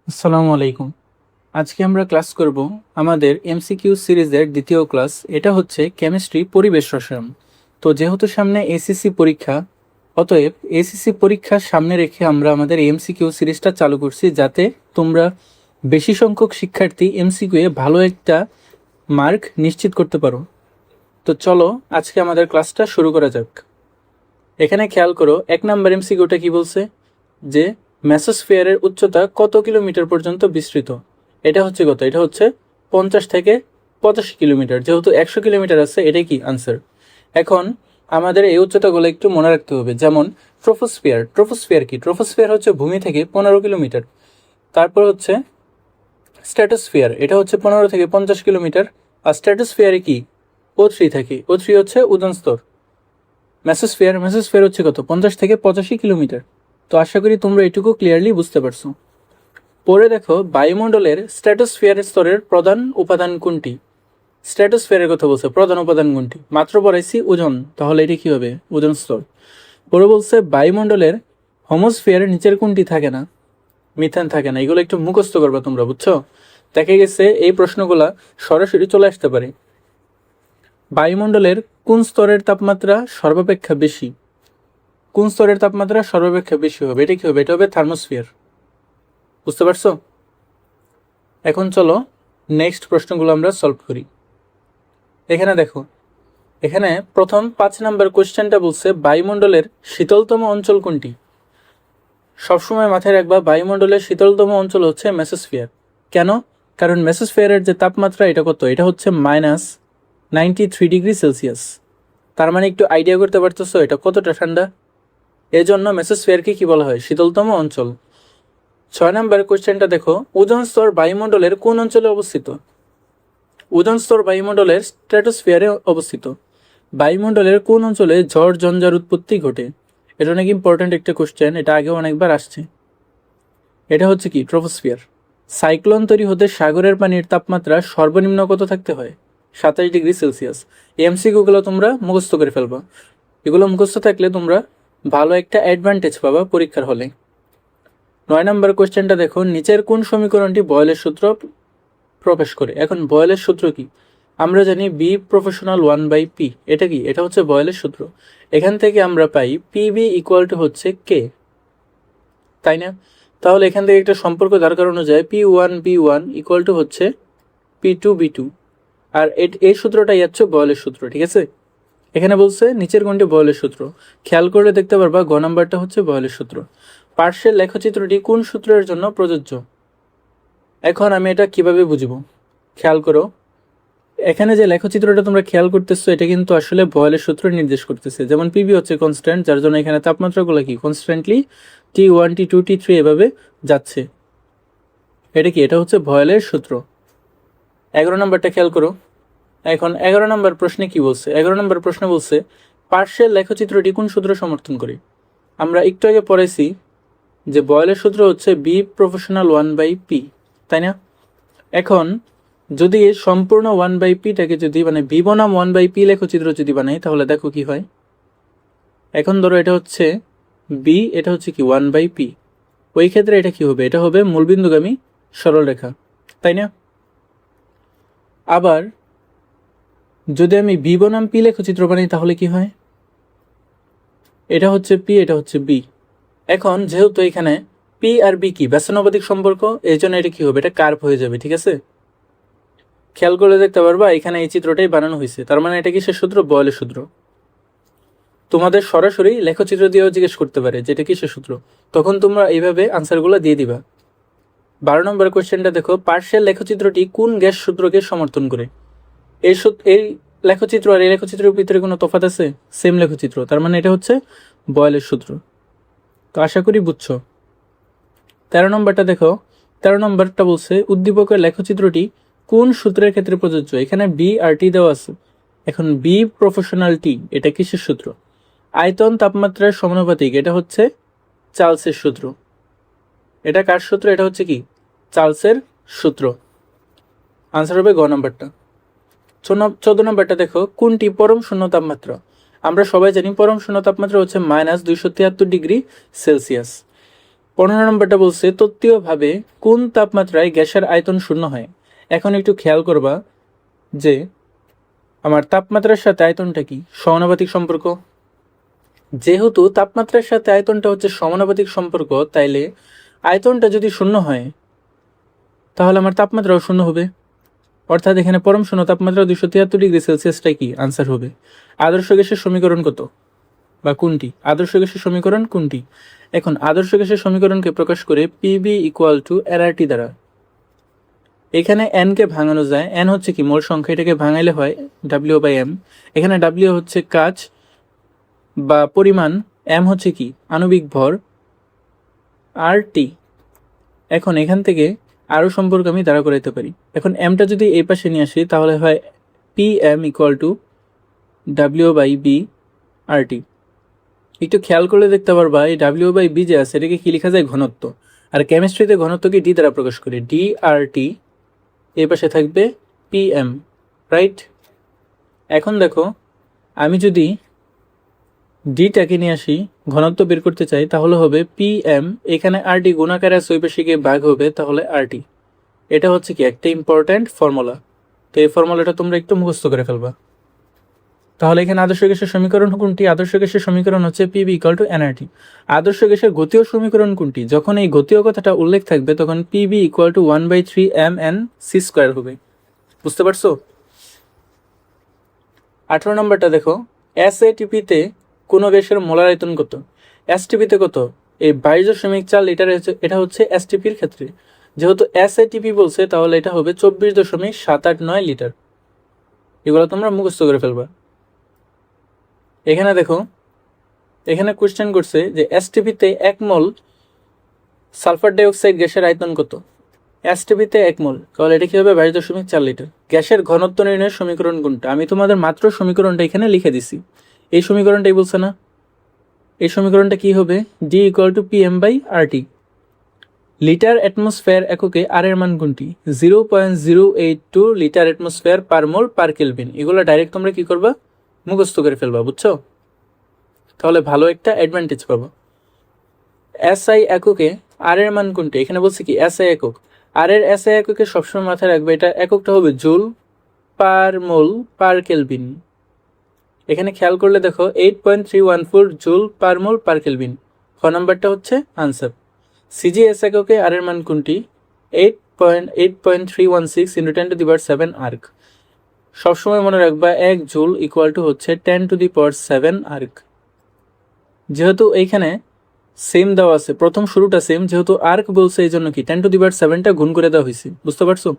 আসসালামু আলাইকুম। আজকে আমরা ক্লাস করব আমাদের এমসিকিউ সিরিজের দ্বিতীয় ক্লাস। এটা হচ্ছে কেমিস্ট্রি পরিবেশ রসায়ন। তো যেহেতু সামনে এসিসি পরীক্ষা, অতএব এসিসি পরীক্ষার সামনে রেখে আমরা আমাদের এমসিকিউ সিরিজটা চালু করছি, যাতে তোমরা বেশি সংখ্যক শিক্ষার্থী এমসিকিউ এ ভালো একটা মার্ক নিশ্চিত করতে পারো। তো চলো আজকে আমাদের ক্লাসটা শুরু করা যাক। এখানে খেয়াল করো, 1 নম্বর এমসিকিউটা কি বলছে, যে মেসোস্ফিয়ারের উচ্চতা কত কিলোমিটার পর্যন্ত বিস্তৃত। এটা হচ্ছে কত? এটা হচ্ছে 50 থেকে 85 কিলোমিটার। যেহেতু 100 কিলোমিটার আছে, এটাই কি আনসার। এখন আমাদের এই উচ্চতাগুলো একটু মনে রাখতে হবে। যেমন ট্রোপোস্ফিয়ার, ট্রোপোস্ফিয়ার কি? ট্রোপোস্ফিয়ার হচ্ছে ভূমি থেকে 15 কিলোমিটার। তারপর হচ্ছে স্ট্র্যাটোস্ফিয়ার, এটা হচ্ছে 15 থেকে 50 কিলোমিটার। আর স্ট্র্যাটোস্ফিয়ারে কি? O3 থাকে। O3 হচ্ছে ওজোন স্তর। মেসোস্ফিয়ার, মেসোস্ফিয়ার হচ্ছে কত? 50 থেকে 85 কিলোমিটার। তো আশা করি তোমরা এটুকু ক্লিয়ারলি বুঝতে পারছো। পরে দেখো, বায়ুমণ্ডলের স্ট্র্যাটোস্ফিয়ারের স্তরের প্রধান উপাদান কোনটি? স্ট্র্যাটোস্ফিয়ারের কথা বলছে, প্রধান উপাদান কোনটি? মাত্র পড়াইছি ওজন, তাহলে এটা কি হবে? ওজন স্তর। পরে বলছে বায়ুমণ্ডলের হোমোস্ফিয়ারের নিচের কোনটি থাকে না? মিথেন থাকে না। এগুলো একটু মুখস্থ করবা তোমরা, বুঝছো? দেখা গেছে এই প্রশ্নগুলা সরাসরি চলে আসতে পারে। বায়ুমণ্ডলের কোন স্তরের তাপমাত্রা সর্বাপেক্ষা বেশি? কোন স্তরের তাপমাত্রা সর্বাপেক্ষা বেশি হবে? এটা কি হবে? এটা হবে থার্মোস্ফিয়ার। বুঝতে পারছো? এখন চলো নেক্সট প্রশ্নগুলো আমরা সলভ করি। এখানে দেখো, এখানে প্রথম 5 নম্বর কোশ্চেনটা বলছে বায়ুমণ্ডলের শীতলতম অঞ্চল কোনটি? সবসময় মাথায় রাখবা, বায়ুমণ্ডলের শীতলতম অঞ্চল হচ্ছে মেসোস্ফিয়ার। কেন? কারণ মেসোস্ফিয়ারের যে তাপমাত্রা, এটা কত? এটা হচ্ছে -93 ডিগ্রি সেলসিয়াস। তার মানে একটু আইডিয়া করতে পারতেছো এটা কতটা ঠান্ডা। এজন্য মেসোস্ফিয়ারকে কি বলা হয়? শীতলতম অঞ্চল। 6 নম্বর কোশ্চেনটা দেখো, ওজোন স্তর বায়ুমণ্ডলের কোন অঞ্চলে অবস্থিত? ওজোন স্তর বায়ুমণ্ডলের স্ট্র্যাটোস্ফিয়ারে অবস্থিত। বায়ুমণ্ডলের কোন অঞ্চলে ঝড় ঝঞ্ঝার উৎপত্তি ঘটে? এটা অনেক ইম্পর্ট্যান্ট একটা কোশ্চেন, এটা আগেও অনেকবার আসছে। এটা হচ্ছে কি? ট্রোপোস্ফিয়ার। সাইক্লোন তৈরি হতে সাগরের পানির তাপমাত্রা সর্বনিম্ন কত থাকতে হয়? 27 ডিগ্রি সেলসিয়াস। এমসিকিউগুলো তোমরা মুখস্থ করে ফেলবা। এগুলো মুখস্থ থাকলে তোমরা ভালো একটা অ্যাডভান্টেজ পাবা পরীক্ষার হলে। 9 নম্বর কোশ্চেনটা দেখো, নিচের কোন সমীকরণটি বয়েলের সূত্র প্রকাশ করে? এখন বয়েলের সূত্র কি? আমরা জানি বি প্রফেশনাল 1/p। এটা কি? এটা হচ্ছে বয়েলের সূত্র। এখান থেকে আমরা পাই পিবি ইকুয়াল টু হচ্ছে কে, তাই না? তাহলে এখান থেকে একটা সম্পর্ক দাঁড় করানো যায়, P1B1 ইকুয়াল টু হচ্ছে P2B2। আর এই সূত্রটাই হচ্ছে বয়েলের সূত্র, ঠিক আছে? এখানে বলছে নিচের কোনটি বয়েলের সূত্র। খেয়াল করলে দেখতে পারবা গ নাম্বারটা হচ্ছে বয়েলের সূত্র। পার্শ্বের লেখচিত্রটি কোন সূত্রের জন্য প্রযোজ্য? এখন আমি এটা কিভাবে বুঝবো? খেয়াল করো, এখানে যে লেখচিত্রটা তোমরা খেয়াল করতেছো, এটা কিন্তু আসলে বয়েলের সূত্র নির্দেশ করতেছে। যেমন পিবি হচ্ছে কনস্ট্যান্ট, যার জন্য এখানে তাপমাত্রাগুলো কি? কনস্ট্যান্টলি T1 T2 T3 এভাবে যাচ্ছে। এটা কি? এটা হচ্ছে বয়েলের সূত্র। 11 নম্বরটা খেয়াল করো। এখন 11 নম্বর প্রশ্নে কি বলছে? 11 নম্বর প্রশ্নে বলছে পার্শ্বের লেখচিত্রটি কোন সূত্র সমর্থন করে? আমরা একটু আগে পড়েছি যে বয়েলের সূত্র হচ্ছে বি প্রফেশনাল 1/p, তাই না? এখন যদি সম্পূর্ণ 1/pটাকে যদি বি বনাম 1/p লেখচিত্র যদি বানাই, তাহলে দেখো কি হয়। এখন ধরো এটা হচ্ছে বি, এটা হচ্ছে কি 1/p। ওই ক্ষেত্রে এটা কি হবে? এটা হবে মূলবিন্দুগামী সরলরেখা, তাই না? আবার যদি আমি বি বনাম পি লেখচিত্র বানাই, তাহলে কি হয়? এটা হচ্ছে পি, এটা হচ্ছে বি। এখন যেহেতু এখানে পি আর বি কি ব্যস্তানুপাতিক সম্পর্ক, এই জন্য এটা কি হবে? এটা কার্ভ হয়ে যাবে, ঠিক আছে? খেয়াল করে দেখতে পারবা এখানে এই চিত্রটাই বানানো হয়েছে। তার মানে এটা কিসের সূত্র? বয়েলের সূত্র। তোমাদের সরাসরি লেখচিত্র দিয়েও জিজ্ঞেস করতে পারে যে এটা কিসের সূত্র, তখন তোমরা এইভাবে আনসারগুলো দিয়ে দিবা। 12 নম্বর কোয়েশ্চেনটা দেখো, পার্শ্বের লেখচিত্রটি কোন গ্যাস সূত্রকে সমর্থন করে? এই লেখচিত্র আর এই লেখচিত্রের ভিতরে কোনো তফাৎ আছে? সেম লেখচিত্র, তার মানে এটা হচ্ছে বয়েলের সূত্র। তো আশা করি বুঝছো। 13 নম্বরটা দেখো, 13 নম্বরটা বলছে উদ্দীপকের লেখচিত্রটি কোন সূত্রের ক্ষেত্রে প্রযোজ্য? এখানে বি আর টি দেওয়া আছে। এখন বি প্রফেশনাল টি, এটা কিসের সূত্র? আয়তন তাপমাত্রার সমানুপাতিক, এটা হচ্ছে চার্লসের সূত্র। এটা কার সূত্র? এটা হচ্ছে কি? চার্লসের সূত্র। আনসার হবে গ নাম্বারটা। 14 নম্বরটা দেখো, কোনটি পরম শূন্য তাপমাত্রা? আমরা সবাই জানি পরম শূন্য তাপমাত্রা হচ্ছে -273 ডিগ্রি সেলসিয়াস। 15 নম্বরটা বলছে তত্ত্বীয়ভাবে কোন তাপমাত্রায় গ্যাসের আয়তন শূন্য হয়। এখন একটু খেয়াল করবা যে আমার তাপমাত্রার সাথে আয়তনটা কি সমানুপাতিক সম্পর্ক। যেহেতু তাপমাত্রার সাথে আয়তনটা হচ্ছে সমানুপাতিক সম্পর্ক, তাইলে আয়তনটা যদি শূন্য হয় তাহলে আমার তাপমাত্রাও শূন্য হবে। অর্থাৎ এখানে পরম শূন্য তাপমাত্রা 273°C কি আনসার হবে। আদর্শ গ্যাসের সমীকরণ কত বা কোনটি? আদর্শ গ্যাসের সমীকরণ কোনটি? এখন আদর্শ গ্যাসের সমীকরণকে প্রকাশ করে পিবি ইকুয়াল টু এনআরটি দ্বারা। এখানে এন কে ভাঙানো যায়, এন হচ্ছে কি মোল সংখ্যা, এটাকে ভাঙাইলে হয় ডাব্লিউ বাই এম। এখানে ডাব্লিউ হচ্ছে কাজ বা পরিমাণ, এম হচ্ছে কি আণবিক ভর, আর টি। এখন এখান থেকে আরও সম্পর্ক আমি দ্বারা করাইতে পারি। এখন এমটা যদি এই পাশে নিয়ে আসি তাহলে হয় P M equal to W by B R T. একটু খেয়াল করলে দেখতে পারবা এই ডাব্লিউ বাই বি যে আছে এটাকে কি লেখা যায় ঘনত্ব, আর কেমিস্ট্রিতে ঘনত্বকে ডি দ্বারা প্রকাশ করে, ডি আর টি। এই পাশে থাকবে পি এম, রাইট। এখন দেখো আমি যদি ডিটাকে নিয়ে আসি ঘনত্ব বের করতে চাই তাহলে হবে পি এম, এখানে আর টি গুণাকারে আছে ওই পাশে গিয়ে ভাগ হবে তাহলে আর টি। এটা হচ্ছে কি একটা ইম্পর্ট্যান্ট ফর্মুলা, তো এই ফর্মুলাটা তোমরা একটু মুখস্থ করে ফেলবা। তাহলে এখানে আদর্শ গ্যাসের সমীকরণ কোনটি? আদর্শ গ্যাসের সমীকরণ হচ্ছে পিবি ইকুয়াল টু এনআরটি। আদর্শ গ্যাসের গতীয় সমীকরণ কোনটি? যখন এই গতীয় কথাটা উল্লেখ থাকবে তখন PB equal to 1/3 mn C square হবে। বুঝতে পারছো? 18 নম্বরটা দেখো, এসএটিপিতে কোনো গ্যাসের মোলার আয়তন কত? এসটিপিতে কত? এই 22.4 লিটার, এটা হচ্ছে এসটিপির ক্ষেত্রে। যেহেতু এসএটিপি বলছে তাহলে এটা হবে 24.789 লিটার। এগুলো তোমরা মুখস্থ করে ফেলবা। এখানে দেখো, এখানে কোয়েশ্চেন করছে যে এসটিপিতে 1 মোল সালফার ডাইঅক্সাইড গ্যাসের আয়তন কত? এসটিপিতে 1 মোল, তাহলে এটা কি হবে 22.4 লিটার। গ্যাসের ঘনত্ব নির্ণয়ের সমীকরণ কোনটা? আমি তোমাদের মাত্র সমীকরণটা এখানে লিখে দিছি। এই সমীকরণটাই বলছে না? এই সমীকরণটা কি হবে? D equal to P M by R T. Litre atmosphere এককে আর এর মান কোনটি? 0.082 litre atmosphere per mole per kelvin. এগুলো ডাইরেক্ট তোমরা কি করবা? মুখস্থ করে ফেলবা, বুঝছো? তাহলে ভালো একটা অ্যাডভান্টেজ পাবো। এসআই এককে আর এর মান কোনটি? এখানে বলছে কি এসআই একক, আর এর এসআই এককে সবসময় মাথায় রাখবে, এটা এককটা হবে joule per mole per kelvin. এখানে খেয়াল করলে দেখো 8.314 joule per mole per kelvin. খ নাম্বারটা হচ্ছে আনসার। সিজিএস এককে আর এর মান কোনটি? 8.316 ইন্টু 10⁻7 আর্ক। সবসময় মনে রাখবা 1 জুল ইকুয়াল টু হচ্ছে 10⁻7 আর্ক। যেহেতু এইখানে সেম দেওয়া আছে, প্রথম শুরুটা সেম, যেহেতু আর্ক বলছে এই জন্য কি 10⁻7টা গুণ করে দেওয়া হয়েছে। বুঝতে পারছো?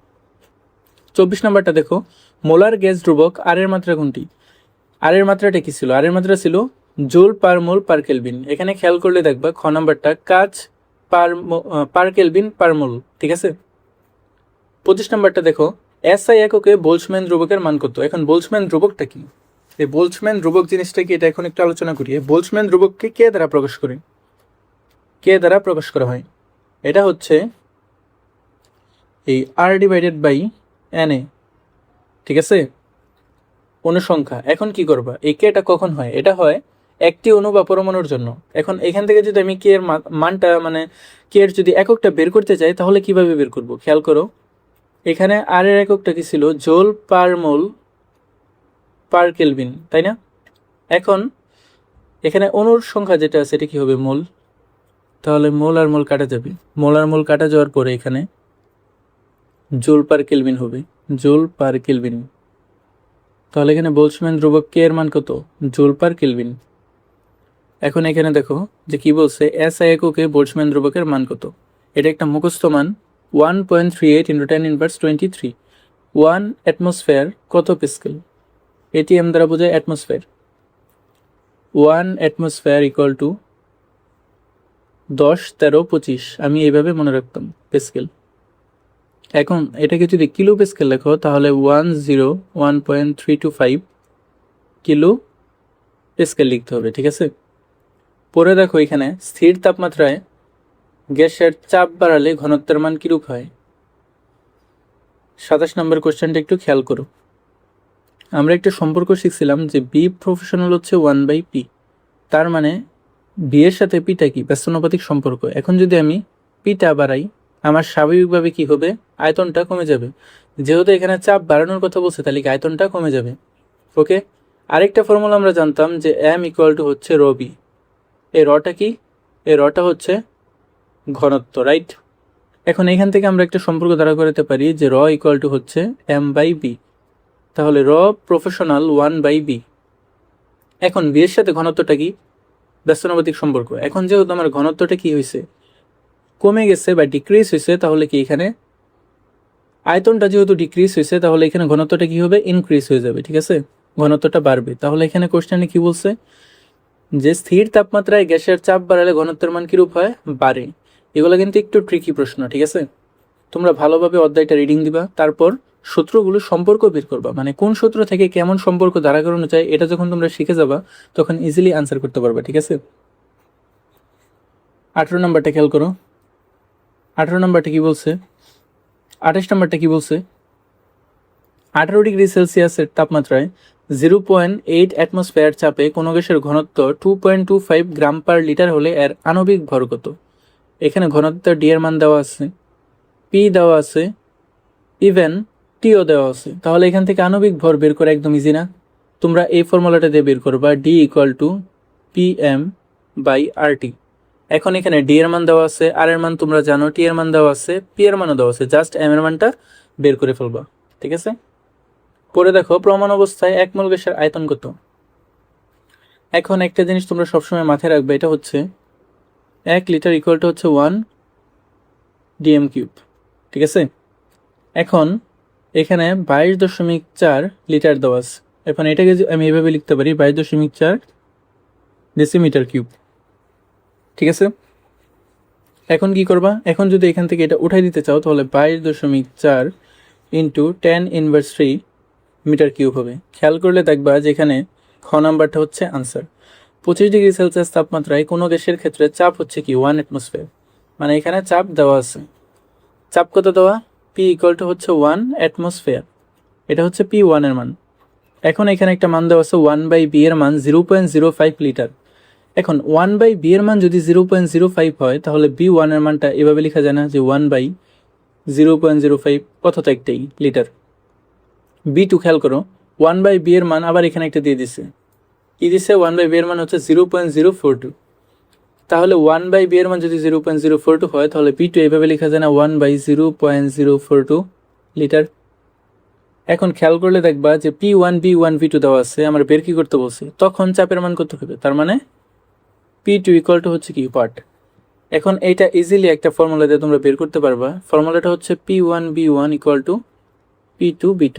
24 নাম্বারটা দেখো, মোলার গ্যাস ধ্রুবক আর এর মাত্রা কোনটি? আর এর মাত্রাটা কি ছিল? আর এর মাত্রা ছিল joule per mole per kelvin. এখানে খেয়াল করলে দেখবা খ নাম্বারটা কাজ পার কেলভিন পার মোল, ঠিক আছে। 25 নাম্বারটা দেখো, এসআই এককে বোল্টজম্যান ধ্রুবকের মান কত? এখন বোল্টজম্যান ধ্রুবকটা কি? এই বোল্টজম্যান ধ্রুবক জিনিসটা কি এটা এখন একটু আলোচনা করি। বোল্টজম্যান ধ্রুবককে কে দ্বারা প্রকাশ করে? কে দ্বারা প্রকাশ করা হয়? এটা হচ্ছে এই আর ডিভাইডেড বাই এন এ, ঠিক আছে, অনুসংখ্যা। এখন কি করবা? এই কে এটা কখন হয়? এটা হয় একটি অণু বা পরমাণুর জন্য। এখন এখান থেকে যদি আমি কে এর মানটা মানে কে এর যদি এককটা বের করতে চাই তাহলে কিভাবে বের করব? খেয়াল করো, এখানে আর এর এককটা কি ছিল? জোল পার মোল পার কেলভিন, তাই না? এখন এখানে অণুর সংখ্যা যেটা আছে এটা কি হবে? মোল। তাহলে মোল আর মোল কাটা যাবে, মোল আর মোল কাটা যাওয়ার পরে এখানে জোল পার কেলভিন হবে, জোল পার কেলভিন। তাহলে এখানে বোল্টজম্যান ধ্রুবক কে এর মান কত? Joule per kelvin. এখন এখানে দেখো যে কি বলছে, এসআই এককে বোল্টজম্যান ধ্রুবকের মান কত? এটা একটা মুখস্থ মান, 1.38 ইন্টু 10⁻23। 1 অ্যাটমসফেয়ার কত প্যাসকেল? এটি এম দ্বারা বোঝায় অ্যাটমসফেয়ার। 1 অ্যাটমসফেয়ার ইকুয়াল টু 10 13 25, আমি এইভাবে মনে রাখতাম প্যাসকেল। এখন এটাকে যদি কিলো প্যাসকেল লেখো তাহলে 101.325 কিলো প্যাসকেল লিখতে হবে, ঠিক আছে। পরে দেখো এখানে স্থির তাপমাত্রায় গ্যাসের চাপ বাড়ালে ঘনত্বের মান কিরূপ হয়? 27 নম্বর কোশ্চেনটা একটু খেয়াল করো। আমরা একটা সম্পর্ক শিখছিলাম যে বি প্রফেশনাল হচ্ছে 1/p, তার মানে বি এর সাথে পিটা কি? ব্যস্তানুপাতিক সম্পর্ক। এখন যদি আমি পিটা বাড়াই, আমার স্বাভাবিকভাবে কি হবে? আয়তনটা কমে যাবে। যেহেতু এখানে চাপ বাড়ানোর কথা বলছে, তাহলে কি আয়তনটা কমে যাবে। ওকে, আরেকটা ফর্মুলা আমরা জানতাম যে এম ইকুয়াল টু হচ্ছে রো বি। এই রটা কি? এই রটা হচ্ছে ঘনত্ব, রাইট? এখন এখান থেকে আমরা একটা সম্পর্ক দ্বারা করতে পারি যে র ইকুয়াল টু হচ্ছে এম বাই বি। তাহলে র প্রফেশনাল 1/b। এখন বি এর সাথে ঘনত্বটা কি? ব্যস্তানুপাতিক সম্পর্ক। এখন যেহেতু আমার ঘনত্বটা কি হয়েছে? কমে গেছে বা ডিক্রিজ হয়েছে, তাহলে কি এখানে আয়তনটা যেহেতু ডিক্রিজ হয়েছে, তাহলে এখানে ঘনত্বটা কি হবে? ইনক্রিজ হয়ে যাবে, ঠিক আছে? ঘনত্বটা বাড়বে। তাহলে এখানে কোশ্চেনে কি বলছে? যে স্থির তাপমাত্রায় গ্যাসের চাপ বাড়ালে ঘনত্বের মান কিরূপ হয়? বাড়ে। এগুলো কিন্তু একটু ট্রিকি প্রশ্ন, ঠিক আছে? তোমরা ভালোভাবে অধ্যায়টা রিডিং দিবা, তারপর সূত্রগুলো সম্পর্ক বের করবা, মানে কোন সূত্র থেকে কেমন সম্পর্ক দ্বারা করানো যায়, এটা যখন তোমরা শিখে যাবা তখন ইজিলি আনসার করতে পারবা, ঠিক আছে? 18 নম্বরটা খেয়াল করো। 18 নম্বরটা কি বলছে? 28 নম্বরটা কি বলছে? 18 ডিগ্রি সেলসিয়াসের তাপমাত্রায় 0.8 অ্যাটমসফেয়ার চাপে কোনো গ্যাসের ঘনত্ব 2.25 গ্রাম পার লিটার হলে এর আণবিক ভর কত? এখানে ঘনত্ব ডি এর মান দেওয়া আছে, পি দেওয়া আছে, ইভেন টিও দেওয়া আছে। তাহলে এখান থেকে আণবিক ভর বের করা একদম ইজি না? তোমরা এই ফর্মুলাটা দিয়ে বের করবা, D equal to P M by R T. এখন এখানে ডি এর মান দেওয়া আছে, আর এর মান তোমরা জানো, টি এর মান দেওয়া আছে, পি এর মানও দেওয়া আছে, জাস্ট এম এর মানটা বের করে ফেলবা, ঠিক আছে? পরে দেখো প্রমাণ অবস্থায় এক মোল গ্যাসের আয়তন কত। এখন একটা জিনিস তোমরা সবসময় মাথায় রাখবে, এটা হচ্ছে 1 লিটার ইকুয়াল টু হচ্ছে 1 ডিএম কিউব, ঠিক আছে? এখন এখানে 22.4 লিটার দেওয়া আছে। এখন এটাকে আমি এভাবে লিখতে পারি 22.4 ডেসিমিটার কিউব, ঠিক আছে? এখন কি করবা? এখন যদি এখান থেকে এটা উঠাই দিতে চাও, তাহলে 22.4 ইন্টু 10⁻³ মিটার কিউব হবে। খেয়াল করলে দেখবা যে এখানে খ নাম্বারটা হচ্ছে আনসার। 25 ডিগ্রি সেলসিয়াস তাপমাত্রায় কোনো গ্যাসের ক্ষেত্রে চাপ হচ্ছে কি 1 অ্যাটমসফেয়ার, মানে এখানে চাপ দেওয়া আছে। চাপ কত দেওয়া? পি ইকুয়াল টু হচ্ছে 1 অ্যাটমসফেয়ার। এটা হচ্ছে P1 এর মান। এখন এখানে একটা মান দেওয়া আছে 1/b এর মান 0.05 লিটার। এখন 1/b এর মান যদি 0.05 হয়, তাহলে B1 এর মানটা এভাবে লেখা যায় না যে 1/0.05, কথা তো একটাই, লিটার। B2 খেয়াল করো, 1/b এর মান আবার এখানে একটা দিয়ে দিছে। কি দিছে? 1/b এর মান হচ্ছে 0.042। তাহলে 1/b এর মান যদি 0.042 হয়, তাহলে B2 এভাবে লেখা যায় না 1/0.042 লিটার। এখন খেয়াল করলে দেখবা যে P1 B1 V2 দেওয়া আছে, আমার বের কি করতে বলছে, তখন চাপের মান কত হবে? তার মানে P2 ইকুয়াল টু হচ্ছে কি পার্ট। এখন এইটা ইজিলি একটা ফর্মুলা দিয়ে তোমরা বের করতে পারবা। ফর্মুলাটা হচ্ছে P1 B1 equal to P2 B2।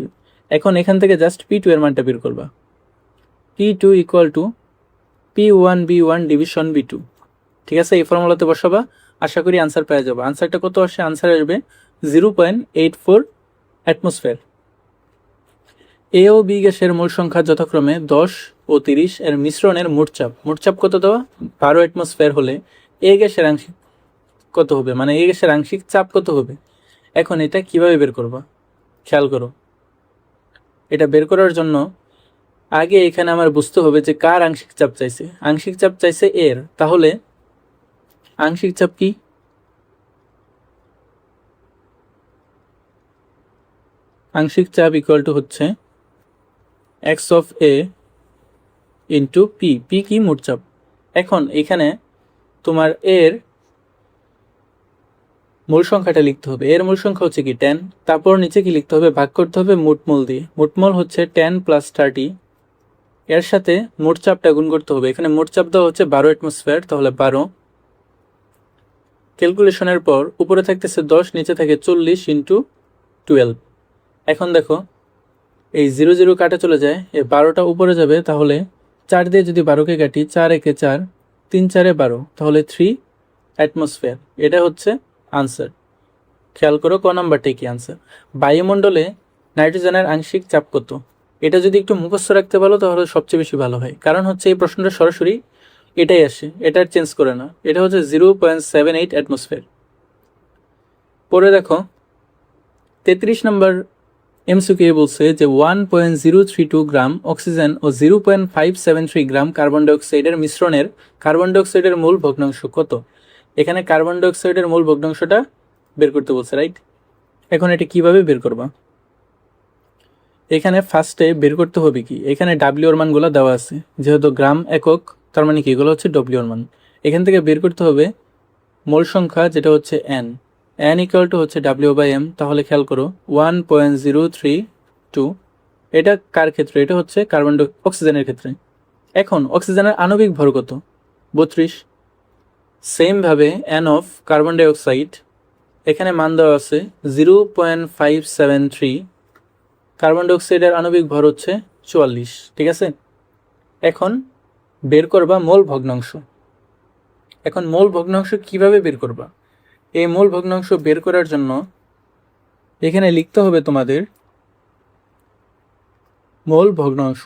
এখন এখান থেকে জাস্ট P2 এর মানটা বের করবা। P2 equal to P1 B1 division B2, ঠিক আছে? এই ফর্মুলাতে বসাবা, আশা করি আনসার পেয়ে যাবো। আনসারটা কত আসে? আনসার আসবে 0.84 অ্যাটমসফেয়ার। এ ও বি গ্যাসের মোল সংখ্যা যথাক্রমে 10 ও 30 এর মিশ্রণের মোট চাপ কত দেওয়া? 12 অ্যাটমসফেয়ার হলে এ গ্যাসের আংশিক কত হবে, মানে এ গ্যাসের আংশিক চাপ কত হবে? এখন এটা কিভাবে বের করবা? খেয়াল করো, এটা বের করার জন্য আগে এখানে আমার বুঝতে হবে যে কার আংশিক চাপ চাইছে। আংশিক চাপ চাইছে এর, তাহলে আংশিক চাপ কি? আংশিক চাপ ইকুয়াল টু হচ্ছে x of A into P. P কি? মোট চাপ। এখন এখানে তোমার এর মূল সংখ্যাটা লিখতে হবে। এর মূল সংখ্যা হচ্ছে কি 10। তারপর নিচে কি লিখতে হবে? ভাগ করতে হবে মোটমোল দিয়ে। মোটমোল হচ্ছে 10 + 30। এর সাথে মোট চাপটা গুণ করতে হবে। এখানে মোট চাপ দেওয়া হচ্ছে 12 অ্যাটমসফেয়ার, তাহলে 12। ক্যালকুলেশনের পর উপরে থাকতেছে 10, নিচে থাকে 40 ইন্টু 12। এখন দেখো এই 0 0 কাটে চলে যায়, এই 12টা উপরে যাবে, তাহলে 4 দিয়ে যদি 12কে কাটি, 4 একে 4, 3 4 12, তাহলে 3 অ্যাটমসফেয়ার। এটা হচ্ছে আনসার। খেয়াল করো ক নাম্বারটাই কি আনসার। বায়ুমণ্ডলে নাইট্রোজেনের আংশিক চাপ কত? এটা যদি একটু মুখস্থ রাখতে পারো তাহলে সবচেয়ে বেশি ভালো হয়, কারণ হচ্ছে এই প্রশ্নটা সরাসরি এটাই আসে, এটা চেঞ্জ করে না। এটা হচ্ছে 0.78 অ্যাটমসফেয়ার। পরে দেখো 33 নম্বর এমসিকিউ বলছে যে 1.032 গ্রাম অক্সিজেন ও 0.573 গ্রাম কার্বন ডাইঅক্সাইডের মিশ্রণের কার্বন ডাইঅক্সাইডের মূল ভগ্নাংশ কত। এখানে কার্বন ডাইঅক্সাইডের মূল ভগ্নাংশটা বের করতে বলছে, রাইট। এখন এটা কিভাবে বের করবা, এখানে ফার্স্টে বের করতে হবে কি, এখানে ডাব্লিউর মানগুলো দেওয়া আছে, যেহেতু গ্রাম একক তার মানে কি এগুলো হচ্ছে ডব্লিউর মান। এখান থেকে বের করতে হবে মোল সংখ্যা যেটা হচ্ছে এন, এন ইকুয়াল টু হচ্ছে ডাব্লিউ বাই এম। তাহলে খেয়াল করো 1.032, এটা কার ক্ষেত্রে, এটা হচ্ছে কার্বন অক্সিজেনের ক্ষেত্রে। এখন অক্সিজেনের আণবিক ভর কত, 32। সেমভাবে এন অফ কার্বন ডাইঅক্সাইড এখানে মান দেওয়া আছে 0.573, কার্বন ডাইঅক্সাইডের আণবিক ভর হচ্ছে 44, ঠিক আছে। এখন বের করবা মোল ভগ্নাংশ। এখন মোল ভগ্নাংশ কিভাবে বের করবা, এই মোল ভগ্নাংশ বের করার জন্য এখানে লিখতে হবে তোমাদের মোল ভগ্নাংশ।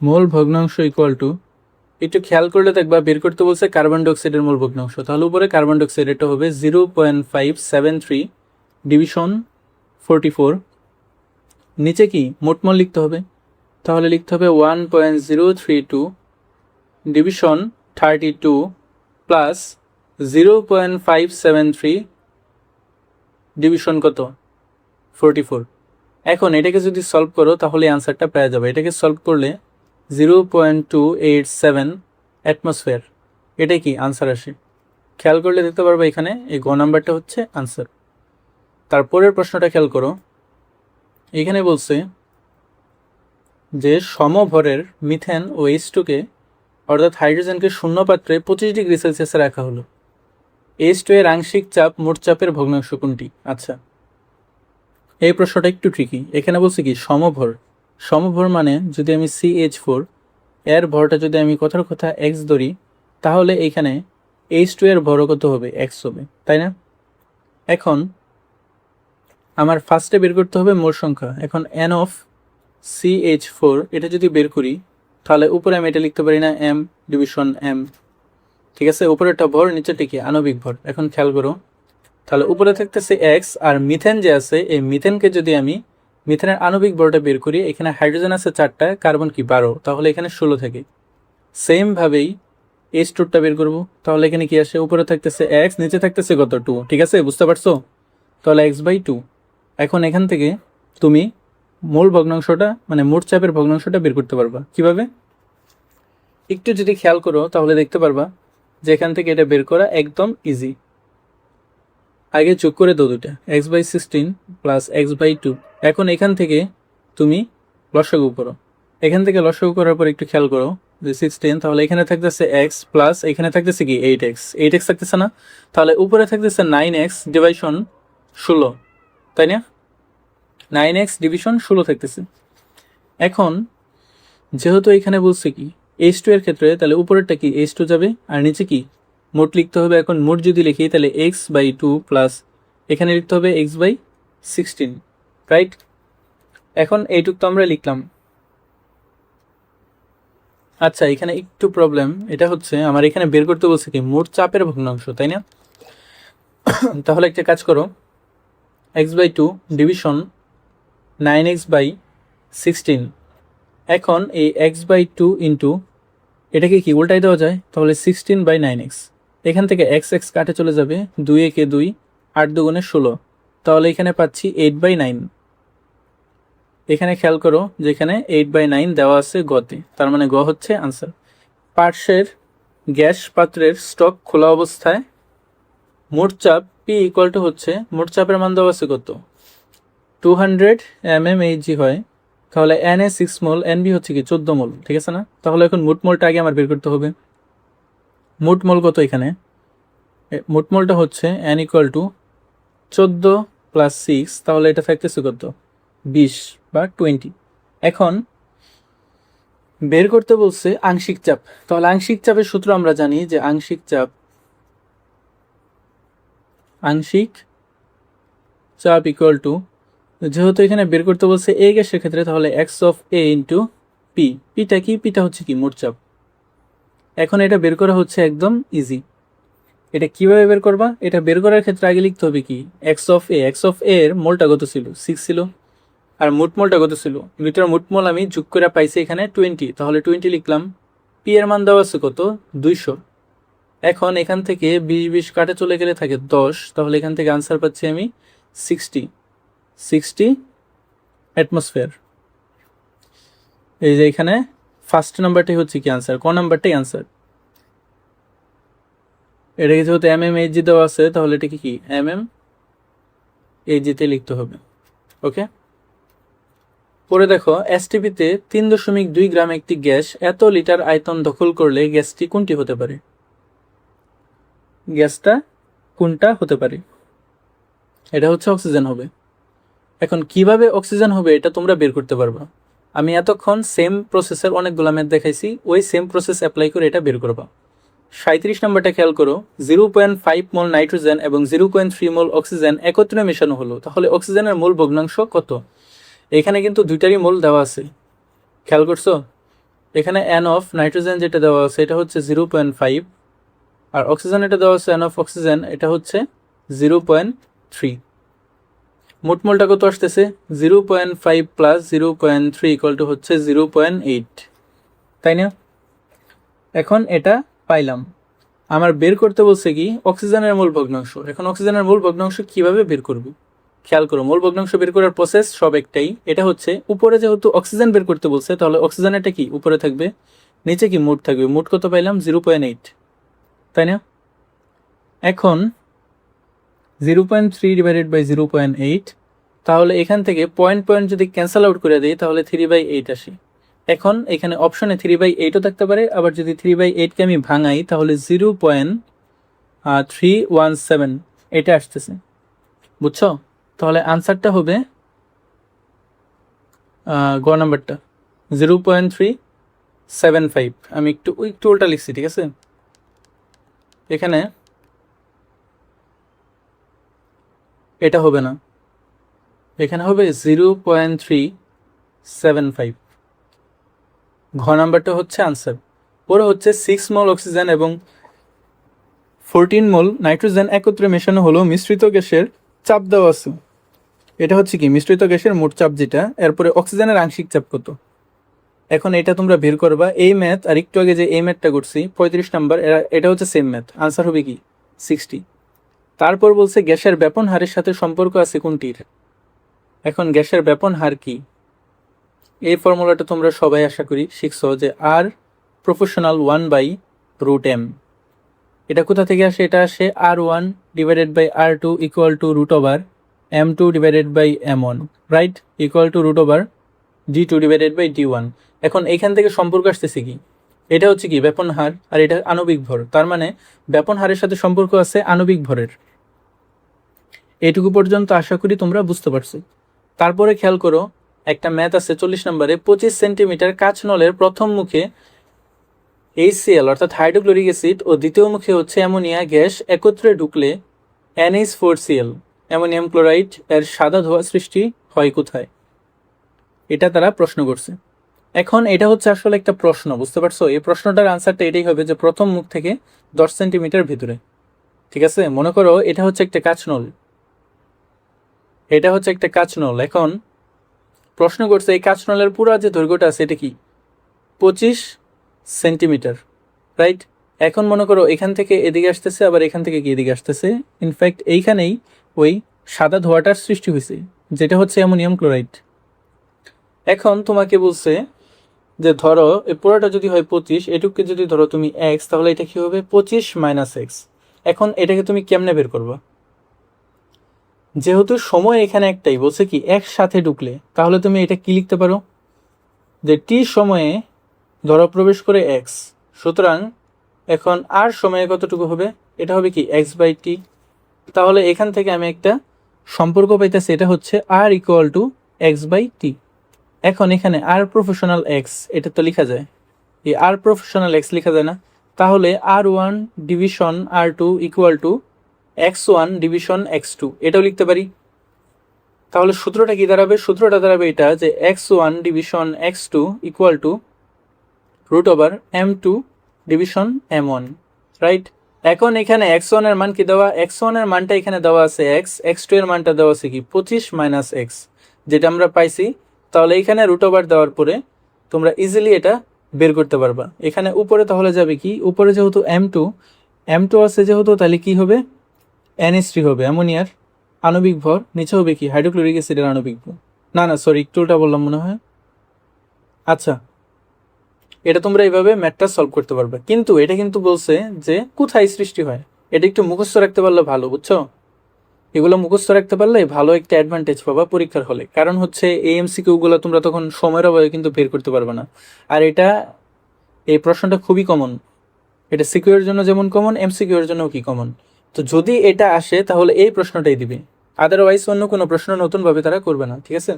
মোল ভগ্নাংশ ইকুয়াল টু, একটু খেয়াল করলে দেখবা বের করতে বলছে কার্বন ডাইঅক্সাইডের মোল ভগ্নাংশ, তাহলে উপরে কার্বন ডাইঅক্সাইড এটা হবে 0.573 ডিভিশন 44, নিচে কি মোট মোল লিখতে হবে, তাহলে লিখতে হবে 1.032 ডিভিশন 32 প্লাস 0.573 ডিভিশন কত 44। এখন এটাকে যদি সলভ করো তাহলে অ্যান্সারটা পেয়ে যাবে। এটাকে সলভ করলে 0.287 অ্যাটমসফিয়ার, এটাই কি আনসার আসে। খেয়াল করলে দেখতে পারবে এখানে এই গ নাম্বারটা হচ্ছে আনসার। তারপরের প্রশ্নটা খেয়াল করো, এখানে বলছে যে সমভরের মিথেন ও H2কে অর্থাৎ হাইড্রোজেনকে শূন্য পাত্রে 25 ডিগ্রি সেলসিয়াসে রাখা হলো। H2 এর আংশিক চাপ মোট চাপের ভগ্নাংশ কোনটি। আচ্ছা, এই প্রশ্নটা একটু ট্রিকি। এখানে বলছে কি সমভর, সমভর মানে যদি আমি CH4 এর ভরটা যদি আমি কথার কথা x ধরি, তাহলে এখানে H2 এর ভর কত হবে, x হবে, তাই না। এখন আমার ফার্স্টে বের করতে হবে মোল সংখ্যা। এখন n অফ CH4 এটা যদি বের করি তাহলে উপরে আমি এটা লিখতে পারি না m ডিভিশন m, ঠিক আছে। উপরেরটা ভর, নিচেরটা কি আণবিক ভর। এখন খেয়াল করো, তাহলে উপরে থাকতেছে x, আর মিথেন যে আছে এই মিথেনকে যদি আমি মিথেনের আণবিক ভরটা বের করি, এখানে হাইড্রোজেন আছে 4টা, কার্বন কি 12, তাহলে এখানে 16 থাকে। সেমভাবেই H2টা বের করব, তাহলে এখানে কি আসে, উপরে থাকতেছে x, নিচে থাকতেছে কত 2, ঠিক আছে, বুঝতে পারছো। তাহলে x/2। এখন এখান থেকে তুমি মূল ভগ্নাংশটা মানে মোট চাপের ভগ্নাংশটা বের করতে পারবা কিভাবে, একটু যদি খেয়াল করো তাহলে দেখতে পারবা যে এখান থেকে এটা বের করা একদম ইজি। আগে যোগ করে দাও দুটা, x/16 প্লাস x/2। এখন এখান থেকে তুমি লসাগু করো, এখান থেকে লসাগু করার পর একটু খেয়াল করো যে 16, তাহলে এখানে থাকতেছে x প্লাস এখানে থাকতেছে কি 8x, 8x থাকতেছে না, তাহলে উপরে থাকতেছে 9x ডিভিশন 16, তাই না, 9x ডিভিশন 16 থাকতেছে। এখন যেহেতু এখানে বলছে কি H2 এর ক্ষেত্রে, তাহলে উপরেরটা কি H2 যাবে, আর নিচে কি মোট লিখতে হবে। এখন মোট যদি লিখি তাহলে x/2 প্লাস এখানে লিখতে হবে x/16, রাইট। এখন এইটুক তো আমরা লিখলাম। আচ্ছা, এখানে একটু প্রবলেম, এটা হচ্ছে আমার এখানে বের করতে বলছে কি মোট চাপের ভগ্নাংশ, তাই না। তাহলে একটা কাজ করো, x/2 ডিভিশন 9x/16। এখন এই x/2 ইন্টু এটাকে কি উল্টাই দেওয়া যায়, তাহলে 16/9x, এখান থেকে x কাটে চলে যাবে, 2 একে 2, 8 দুগুণে 16, তাহলে এখানে পাচ্ছি 8/9। এখানে খেয়াল করো যে এখানে 8/9 দেওয়া আছে গতে, তার মানে গ হচ্ছে আনসার। পার্শ্বের গ্যাস পাত্রের স্টক খোলা অবস্থায় মোট চাপ P ইকুয়াল টু হচ্ছে, মোট চাপের মান দেওয়া আছে কত 200 mmHg হয়, তাহলে Na 6 মোল, Nb হচ্ছে কি 14 মোল, ঠিক আছে না। তাহলে এখন মোট মোলটা আগে আমার বের করতে হবে। মোট মোল কত এখানে, মোট মোলটা হচ্ছে N ইকুয়াল টু 14 প্লাস 6, তাহলে এটা থাকতেছে কত 20 বা 20। এখন বের করতে বলছে আংশিক চাপ, তাহলে আংশিক চাপের সূত্র আমরা জানি যে আংশিক চাপ ইকুয়াল টু, যেহেতু এখানে বের করতে বলছে এ গ্যাসের ক্ষেত্রে, তাহলে x of a into P. পিটা কি, পিটা হচ্ছে কি মোট চাপ। এখন এটা বের করা হচ্ছে একদম ইজি। এটা কিভাবে বের করবা? এটা বের করার ক্ষেত্রে আগে লিখতে হবে কি, এক্স অফ এ এর মোলটা কত ছিল, 6 ছিল, আর মোট মোলটা কত ছিল, দুইটার মোট মোল আমি যোগ করে পাইছি এখানে 20, তাহলে 20 লিখলাম। পি এর মান দেওয়া আছে কত, 200। এখন এখান থেকে 20 কাটে চলে গেলে থাকে 10, তাহলে এখান থেকে আনসার পাচ্ছি আমি 60 অ্যাটমসফিয়ার। এই যে এখানে ফার্স্ট নাম্বারটাই হচ্ছে কি আনসার, ক নাম্বারটাই আনসার। এটাকে যেহেতু এইচজি দেওয়া আছে, তাহলে এটাকে কি এইচজিতে লিখতে হবে। ওকে, পরে দেখো এসটিপিতে 3.2 গ্রাম একটি গ্যাস এত লিটার আয়তন দখল করলে গ্যাসটি কোনটি হতে পারে? গ্যাসটা কোনটা হতে পারে? এটা হচ্ছে অক্সিজেন হবে। এখন কিভাবে অক্সিজেন হবে এটা তোমরা বের করতে পারবা। আমি এতক্ষণ সেম প্রসেসের অনেকগুলো ম্যাথ দেখাইছি, ওই সেম প্রসেস অ্যাপ্লাই করে এটা বের করবা। 37 নম্বরটা খেয়াল করো, 0.5 মোল নাইট্রোজেন এবং 0.3 মোল অক্সিজেন একত্রে মেশানো হলো, তাহলে অক্সিজেনের মোল ভগ্নাংশ কত? এখানে কিন্তু দুইটারই মোল দেওয়া আছে, খেয়াল করছো? এখানে এন অফ নাইট্রোজেন যেটা দেওয়া আছে এটা হচ্ছে 0.5, আর অক্সিজেন এটা দেওয়া আছে এন অফ অক্সিজেন এটা হচ্ছে 0.3। মোট মোলটা কত আসতেছে, 0.5 প্লাস 0.3 ইকুয়াল টু হচ্ছে 0.8, তাই না? এখন এটা পাইলাম। আমার বের করতে বলছে কি অক্সিজেনের মোল ভগ্নাংশ। এখন অক্সিজেনের মোল ভগ্নাংশ কিভাবে বের করব? খেয়াল করো, মোল ভগ্নাংশ বের করার প্রসেস সব একটাই। এটা হচ্ছে উপরে যেহেতু অক্সিজেন বের করতে বলছে, তাহলে অক্সিজেনটা কি উপরে থাকবে, নিচে কি মোট থাকবে। মোট কত পাইলাম, 0.8, তাই না? এখন 0.3 ডিভাইডেড বাই 0.8, তাহলে এখান থেকে পয়েন্ট পয়েন্ট যদি ক্যান্সেল আউট করে দিই তাহলে 3/8 আসে। এখন এখানে অপশনে 3/8ও থাকতে পারে, আবার যদি 3/8কে আমি ভাঙাই তাহলে 0.317 এটা আসতেছে, বুঝছো? তাহলে আনসারটা হবে গ নাম্বারটা 0.375। আমি একটু উল্টা লিখছি, ঠিক আছে? এখানে এটা হবে না, এখানে হবে 0.375। ঘ নাম্বারটা হচ্ছে আনসার। পরে হচ্ছে 6 মোল অক্সিজেন এবং 14 মোল নাইট্রোজেন একত্রে মেশানো হলো মিশ্রিত গ্যাসের চাপ দেওয়া আছে। এটা হচ্ছে কি মিশ্রিত গ্যাসের মোট চাপ যেটা, এরপরে অক্সিজেনের আংশিক চাপ কত। এখন এটা তোমরা বের করবা। এই ম্যাথ আর একটু আগে যে এই ম্যাথটা করছি 35 নাম্বার, এটা হচ্ছে সেম ম্যাথ, আনসার হবে কি 60। তারপর বলছে গ্যাসের ব্যাপন হারের সাথে সম্পর্ক আছে কোনটির। এখন গ্যাসের ব্যাপন হার কি, এই ফর্মুলাটা তোমরা সবাই আশা করি শিখছো, যে আর প্রপোর্শনাল 1/√m। এটা কোথা থেকে আসে, এটা আসে R1 divided by R2 equal to √m2 divided by m1, right, equal to √d2 divided by d1। এখন এইখান থেকে সম্পর্ক আসতেছে কি, এটা হচ্ছে কি ব্যাপন হার আর এটা আণবিক ভর, তার মানে ব্যাপন হারের সাথে সম্পর্ক আছে আণবিক ভরের। এইটুকু পর্যন্ত আশা করি তোমরা বুঝতে পারছো। তারপরে খেয়াল করো, একটা ম্যাথ আছে 40 নম্বরে, 25 সেন্টিমিটার কাঁচ নলের প্রথম মুখে HCl অর্থাৎ হাইড্রোক্লোরিক অ্যাসিড ও দ্বিতীয় মুখে হচ্ছে অ্যামোনিয়া গ্যাস একত্রে ঢুকলে NH4Cl অ্যামোনিয়াম ক্লোরাইড এর সাদা ধোঁয়া সৃষ্টি হয় কোথায়। এটা তারা প্রশ্ন করছে। এখন এটা হচ্ছে আসলে একটা প্রশ্ন, বুঝতে পারছো? এই প্রশ্নটার আনসারটা এটাই হবে যে প্রথম মুখ থেকে 10 সেন্টিমিটার ভিতরে, ঠিক আছে? মনে করো এটা হচ্ছে একটা কাঁচ নল, এটা হচ্ছে একটা কাঁচ নল। এখন প্রশ্ন করছে এই কাঁচ নলের পুরো যে দৈর্ঘ্যটা আছে এটা কি 25 সেন্টিমিটার, রাইট? এখন মনে করো এখান থেকে এদিকে আসতেছে, আবার এখান থেকে কি এদিকে আসতেছে, ইনফ্যাক্ট এইখানেই ওই সাদা ধোঁয়াটার সৃষ্টি হয়েছে যেটা হচ্ছে অ্যামোনিয়াম ক্লোরাইড। এখন তোমাকে বলছে যে ধরো এই পুরোটা যদি হয় 25, এটুককে যদি ধরো তুমি x, তাহলে এটা কি হবে 25 - x। এখন এটাকে তুমি কেমনে বের করবা? যেহেতু সময় এখানে একটাই, বলছে কি একসাথে ঢুকলে, তাহলে তুমি এটা কি লিখতে পারো, যে t সময়ে ধরো প্রবেশ করে x, সুতরাং এখন আর সময়ে কতটুকু হবে, এটা হবে কি x/t। তাহলে এখান থেকে আমি একটা সম্পর্ক পাইতেছি, এটা হচ্ছে r ইকুয়াল টু x/t। এখন এখানে r প্রফেশনাল x এটা তো লেখা যায়, এই r প্রফেশনাল x লেখা যায় না, তাহলে r1 division r2 equal two x1 division x2 এটাও লিখতে পারি। তাহলে সূত্রটা কি দাঁড়াবে, সূত্রটা দাঁড়াবে এটা যে x1 division x2 equal to √m2 division m1, right? এখন এখানে x1 এর মান কি দেওয়া, x1 এর মানটা এখানে দেওয়া আছে x, x2 এর মানটা দেওয়া আছে কি 25 মাইনাস x, যেটা আমরা পাইছি। তাহলে এখানে রুট ওভার দেওয়ার পরে তোমরা ইজিলি এটা বের করতে পারবা। এখানে উপরে তাহলে যাবে কি, উপরে যেহেতু m2 আছে যেহেতু, তাহলে কি হবে NH3 হবে, অ্যামোনিয়ার আণবিক ভর, নিচে হবে কি হাইড্রোক্লোরিক অ্যাসিডের আণবিক ভর। না সরি, একটু উল্টা বললাম মনে হয়। আচ্ছা, এটা তোমরা এইভাবে ম্যাথটা সলভ করতে পারবে, কিন্তু এটা কিন্তু বলছে যে কোথায় সৃষ্টি হয়, এটা একটু মুখস্থ রাখতে পারলে ভালো, বুঝছো? এগুলো মুখস্থ রাখতে পারলে ভালো একটা অ্যাডভান্টেজ পাবা পরীক্ষার হলে, কারণ হচ্ছে এই এমসিকিউগুলো তোমরা তখন সময়ের অভাবে কিন্তু বের করতে পারবে না। আর এই প্রশ্নটা খুবই কমন, এটা সিকিউ এর জন্য যেমন কমন, এমসিকিউ এর জন্য কি কমন। তো যদি এটা আসে তাহলে এই প্রশ্নটাই দিবে, আদারওয়াইজ অন্য কোনো প্রশ্ন নতুনভাবে তারা করবে না, ঠিক আছে?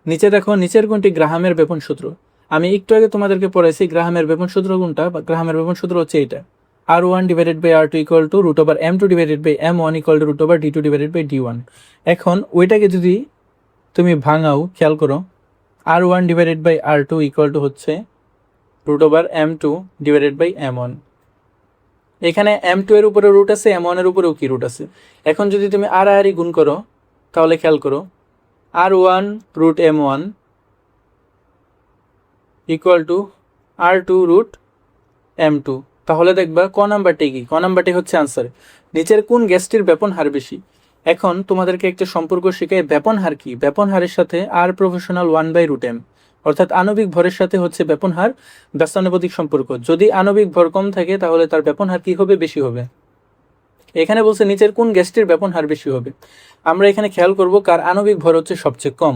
নিচে দেখো, নিচের কোনটি গ্রাহামের বেপন সূত্র? আমি একটু আগে তোমাদেরকে পড়াইছি গ্রাহামের বেপন সূত্র কোনটা, বা গ্রাহামের বেপন সূত্র হচ্ছে এইটা, R1 divided by R2 equal to root over M2 divided by M1 equal to root over D2 divided by D1। এখন ওইটাকে যদি তুমি ভাঙাও, খেয়াল করো, R1 divided by R2 equal to হচ্ছে root over M2 divided by M1। এখানে M2 এর উপরে রুট আছে, M1 এর উপরেও কি রুট আছে। এখন যদি তুমি আর গুণ করো তাহলে খেয়াল করো, R1 root M1 equal two R2 root M2। তাহলে দেখবা ক নাম্বারটি কি, ক নাম্বারটি হচ্ছে আনসার। নিচের কোন গ্যাসটির ব্যাপন হার বেশি? এখন তোমাদেরকে একটা সম্পর্ক শেখায়, ব্যাপন হার কি, ব্যাপন হারের সাথে R প্রফেশনাল 1/√m, অর্থাৎ আণবিক ভরের সাথে হচ্ছে ব্যাপন হার ব্যস্তানুপাতিক সম্পর্ক। যদি আণবিক ভর কম থাকে তাহলে তার ব্যাপন হার কি হবে, বেশি হবে। এখানে বলছে নিচের কোন গ্যাসটির ব্যাপন হার বেশি হবে। আমরা এখানে খেয়াল করব কার আণবিক ভর হচ্ছে সবচেয়ে কম,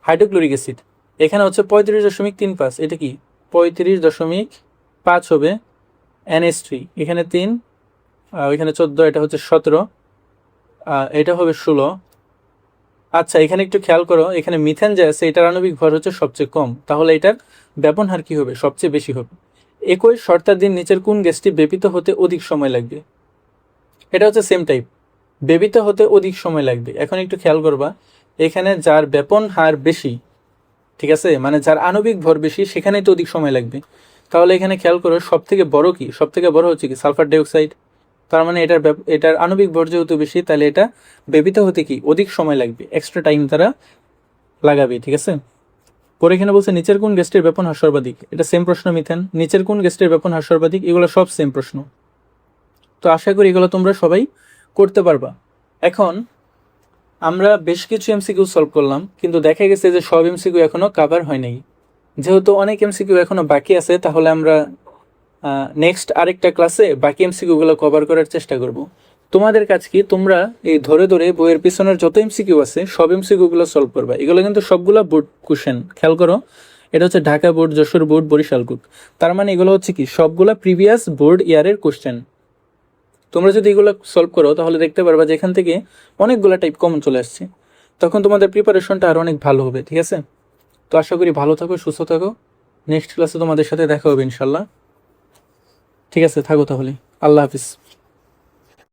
হাইড্রোক্লোরিক অ্যাসিড। এখানে হচ্ছে 35.35, এটা কি 35.5 হবে NH3, এখানে 3, এখানে 14, এটা হচ্ছে 17, এটা হবে 16। আচ্ছা, এখানে একটু খেয়াল করো, এখানে মিথেন যে আছে এটার আণবিক ভর হচ্ছে সবচেয়ে কম, তাহলে এটার ব্যাপন হার কি হবে, সবচেয়ে বেশি হবে। একই শর্তাধীন নিচের কোন গ্যাসটি বেপিত হতে অধিক সময় লাগবে? এটা হচ্ছে সেম টাইপ, বেবিত হতে অধিক সময় লাগবে। এখন একটু খেয়াল করবা, এখানে যার ব্যাপন হার বেশি, ঠিক আছে, মানে যার আণবিক ভর বেশি সেখানেই তো অধিক সময় লাগবে। তাহলে এখানে খেয়াল করো সব থেকে বড় কি, সব থেকে বড় হচ্ছে কি সালফার ডাইঅক্সাইড। তার মানে এটার আণবিক ভর যেহেতু বেশি, তাহলে এটা বেবিত হতে কি অধিক সময় লাগবে, এক্সট্রা টাইম তারা লাগাবে, ঠিক আছে? পরে এখানে বলছে নিচের কোন গ্যাসটির ব্যাপন হার সর্বাধিক, এটা সেম প্রশ্ন মিথেন, নিচের কোন গ্যাসটির ব্যাপন হার সর্বাধিক, এগুলো সব সেম প্রশ্ন। তো আশা করি এগুলো তোমরা সবাই করতে পারবা। এখন আমরা বেশ কিছু এমসিকিউ সলভ করলাম, কিন্তু দেখা গেছে যে সব এমসিকিউ এখনো কভার হয় নাই। যেহেতু অনেক এমসিকিউ এখনো বাকি আছে, তাহলে আমরা নেক্সট আরেকটা ক্লাসে বাকি এমসিকিউগুলো কভার করার চেষ্টা করব। তোমাদের কাজ কি, তোমরা এই ধরে ধরে বইয়ের পিছনের যত এমসিকিউ আছে সব এমসিকিউগুলো সলভ করবা। এগুলো কিন্তু সবগুলো বোর্ড কোশ্চেন, খেয়াল করো, এটা হচ্ছে Dhaka board, Jessore board, Barishal board. তার মানে এগুলো হচ্ছে কি সবগুলা প্রিভিয়াস বোর্ড ইয়ারের কোশ্চেন। তোমরা যদি এগুলো সলভ করো তাহলে দেখতে পারবা যে এখান থেকে অনেকগুলো টাইপ কমন চলে আসছে, তখন তোমাদের প্রিপারেশনটা আরও অনেক ভালো হবে, ঠিক আছে? তো আশা করি ভালো থাকো, সুস্থ থাকো, নেক্সট ক্লাসে তোমাদের সাথে দেখা হবে ইনশাল্লাহ। ঠিক আছে, থাকো তাহলে, আল্লাহ হাফিজ।